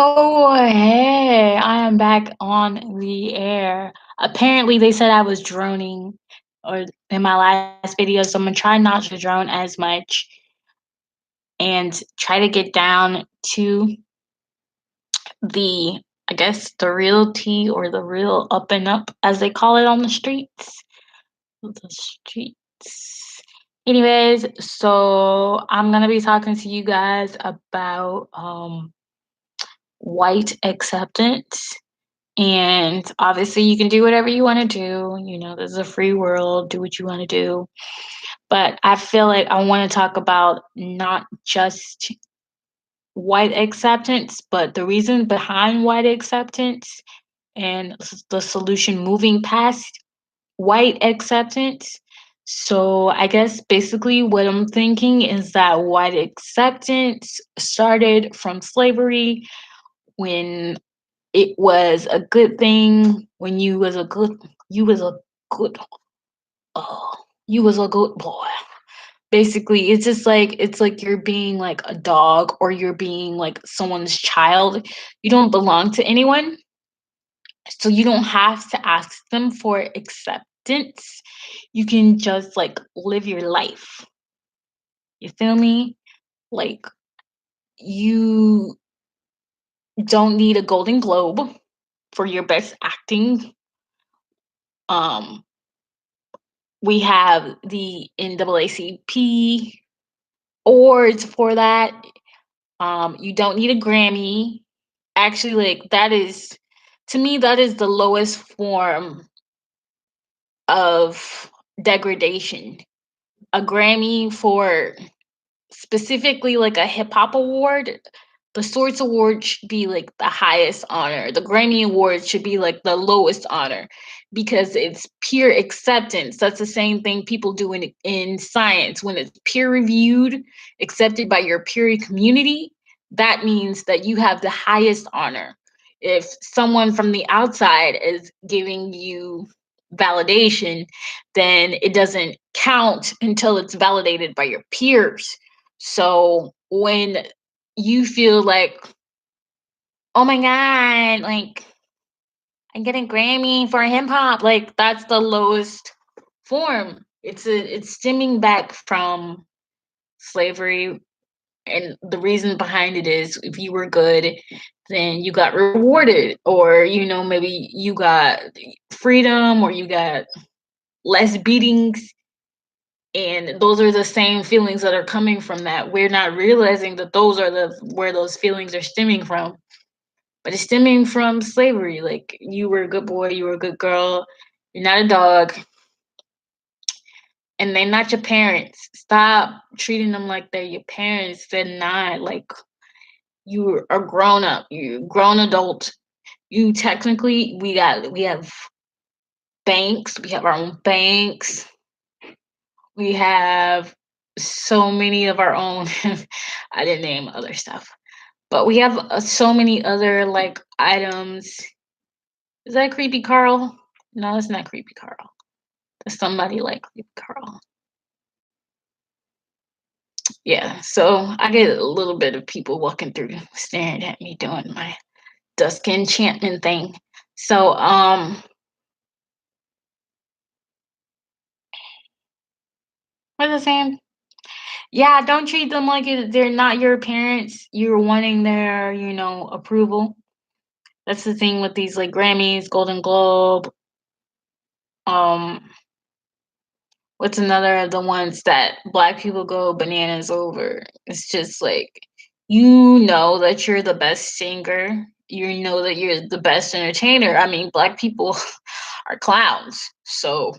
Oh, hey, I am back on the air. Apparently, they said I was droning or in my last video, so I'm gonna try not to drone as much and try to get down to the, I guess, the real tea or the real up and up, as they call it on the streets. The streets. Anyways, so I'm gonna be talking to you guys about white acceptance. And obviously, you can do whatever you want to do. There's a free world, do what you want to do. But I feel like I want to talk about not just white acceptance, but the reason behind white acceptance and the solution moving past white acceptance. So, I guess basically what I'm thinking is that white acceptance started from slavery when it was a good thing when you was a good oh you was a good boy. Basically, it's like you're being like a dog or you're being like someone's child. You don't belong to anyone, so you don't have to ask them for acceptance. You can just like live your life. You feel me? Like, you don't need a Golden Globe for your best acting. um we have the NAACP awards for that. You don't need a Grammy. Actually, like, that is, to me, that is the lowest form of degradation. A Grammy for specifically like a hip hop award, the Swords Award should be like the highest honor. The Grammy Award should be like the lowest honor because it's peer acceptance. That's the same thing people do in science. When it's peer reviewed, accepted by your peer community, that means that you have the highest honor. If someone from the outside is giving you validation, then it doesn't count until it's validated by your peers. So when you feel like, oh my God, like, I get a Grammy for hip hop, like, that's the lowest form. It's stemming back from slavery, and the reason behind it is if you were good, then you got rewarded, or maybe you got freedom, or you got less beatings. And those are the same feelings that are coming from that. We're not realizing that those are the where those feelings are stemming from. But it's stemming from slavery. Like, you were a good boy, you were a good girl, you're not a dog, and they're not your parents. Stop treating them like they're your parents. They're not. Like, you are grown up, you grown adult. You technically, we have banks, we have our own banks, we have so many of our own. I didn't name other stuff, but we have so many other like items. Is that Creepy Carl? No, it's not Creepy Carl. That's somebody like Creepy Carl. Yeah, so I get a little bit of people walking through staring at me doing my dusk enchantment thing. So what was I saying? Yeah, don't treat them like they're not your parents. You're wanting their, approval. That's the thing with these like Grammys, Golden Globe. Um, what's another of the ones that Black people go bananas over? It's just like, that you're the best singer. You know that you're the best entertainer. I mean, Black people are clowns, so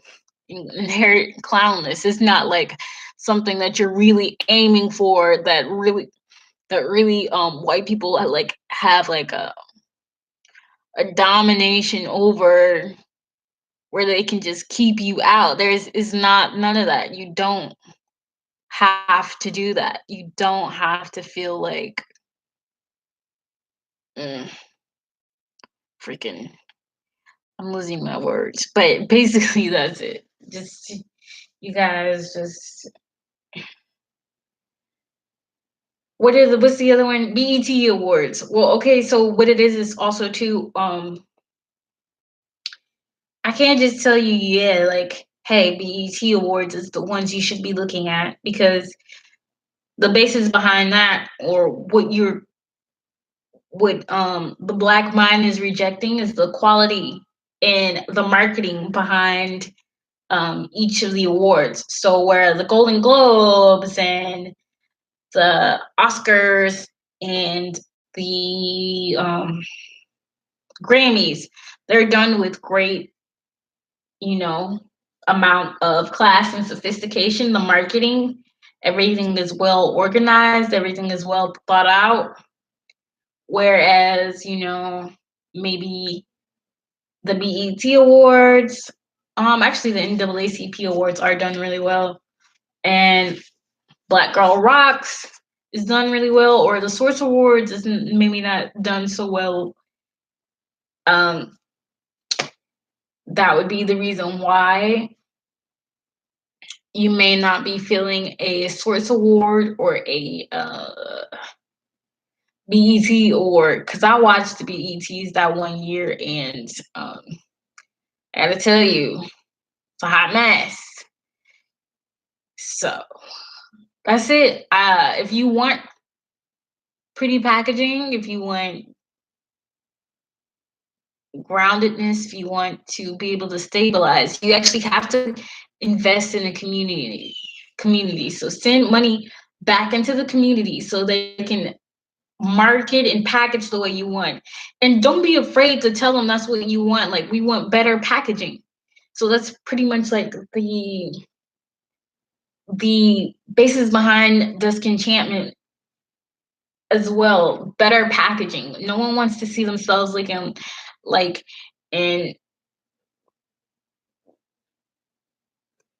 inherent clownness is not like something that you're really aiming for. That really white people like have like a domination over, where they can just keep you out. There's is not none of that. You don't have to do that. You don't have to feel like, mm, freaking. I'm losing my words, but basically that's it. Just, you guys just what's the other one? BET Awards. Well, okay, so what it is also too, I can't just tell you, yeah, like, hey, BET Awards is the ones you should be looking at, because the basis behind that, or what the black mind is rejecting, is the quality and the marketing behind each of the awards. So where the Golden Globes and the Oscars and the Grammys, they're done with great, you know, amount of class and sophistication. The marketing, everything is well organized, everything is well thought out. Whereas, maybe the BET Awards, actually the NAACP Awards are done really well, and Black Girl Rocks is done really well, or the Source Awards is maybe not done so well. Um, that would be the reason why you may not be feeling a Source Award or a BET Award, because I watched the BETs that one year, and I gotta tell you, it's a hot mess. So that's it. If you want pretty packaging, if you want groundedness, if you want to be able to stabilize, you actually have to invest in a community. So send money back into the community so they can market and package the way you want. And don't be afraid to tell them that's what you want. Like, we want better packaging. So that's pretty much like the basis behind Diskenchantment as well. Better packaging. No one wants to see themselves looking like in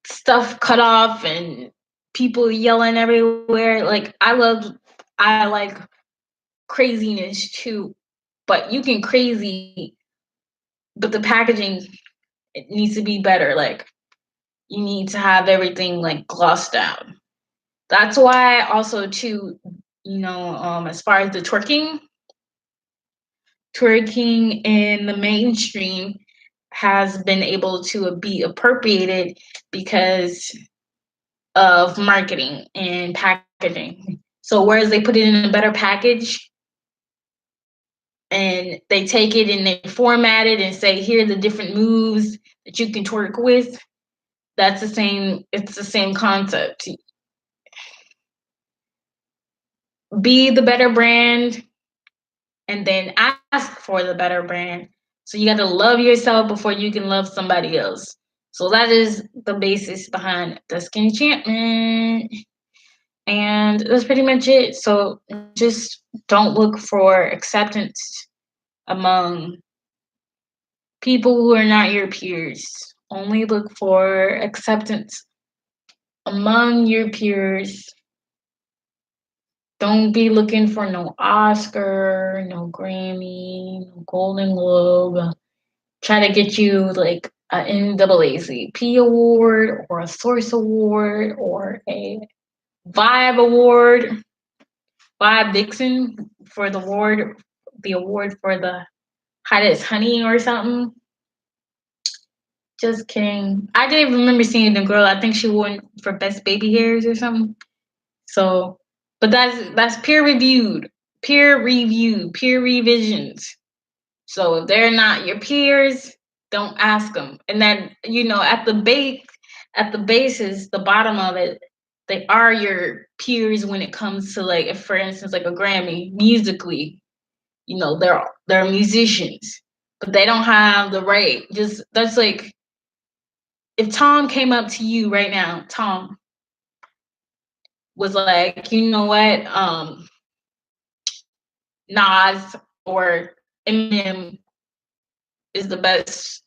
stuff cut off and people yelling everywhere. Like, I like craziness too, but you can crazy, but the packaging, it needs to be better. Like, you need to have everything like glossed down. That's why also too, as far as the twerking in the mainstream has been able to be appropriated because of marketing and packaging. So whereas they put it in a better package and they take it and they format it and say, here are the different moves that you can twerk with, it's the same concept. Be the better brand and then ask for the better brand. So you got to love yourself before you can love somebody else. So that is the basis behind Diskenchantment. And that's pretty much it. So just don't look for acceptance among people who are not your peers. Only look for acceptance among your peers. Don't be looking for no Oscar, no Grammy, no Golden Globe. Try to get you like an NAACP award or a Source Award or a Vibe Award. Vibe Dixon for the award for the hottest honey or something. Just kidding. I didn't remember seeing the girl. I think she won for best baby hairs or something. So, but that's peer reviewed, peer revisions. So if they're not your peers, don't ask them. And then at the basis, the bottom of it, they are your peers when it comes to, like, if for instance like a Grammy musically, they're musicians, but they don't have the right. Just that's like if Tom came up to you right now, Tom was like, you know what, Nas or Eminem is the best.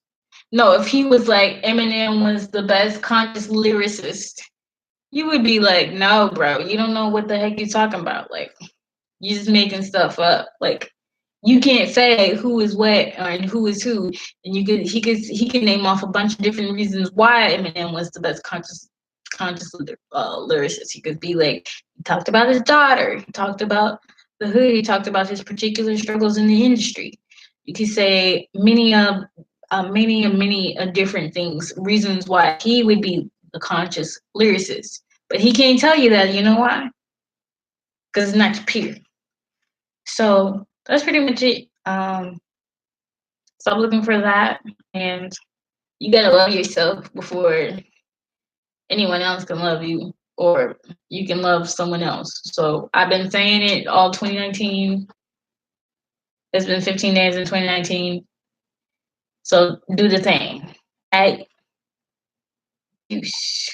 No, if he was like Eminem was the best conscious lyricist, you would be like, no, bro, you don't know what the heck you're talking about. Like, you're just making stuff up. Like, you can't say who is what and who is who. And he can name off a bunch of different reasons why Eminem was the best conscious lyricist. He could be like, he talked about his daughter, he talked about the hood, he talked about his particular struggles in the industry. You could say many different things, reasons why he would be a conscious lyricist. But he can't tell you that. You know why? Because it's not your peer. So that's pretty much it. Stop looking for that, and you gotta love yourself before anyone else can love you, or you can love someone else. So I've been saying it all 2019. It's been 15 days in 2019. So do the thing. Right? Douche.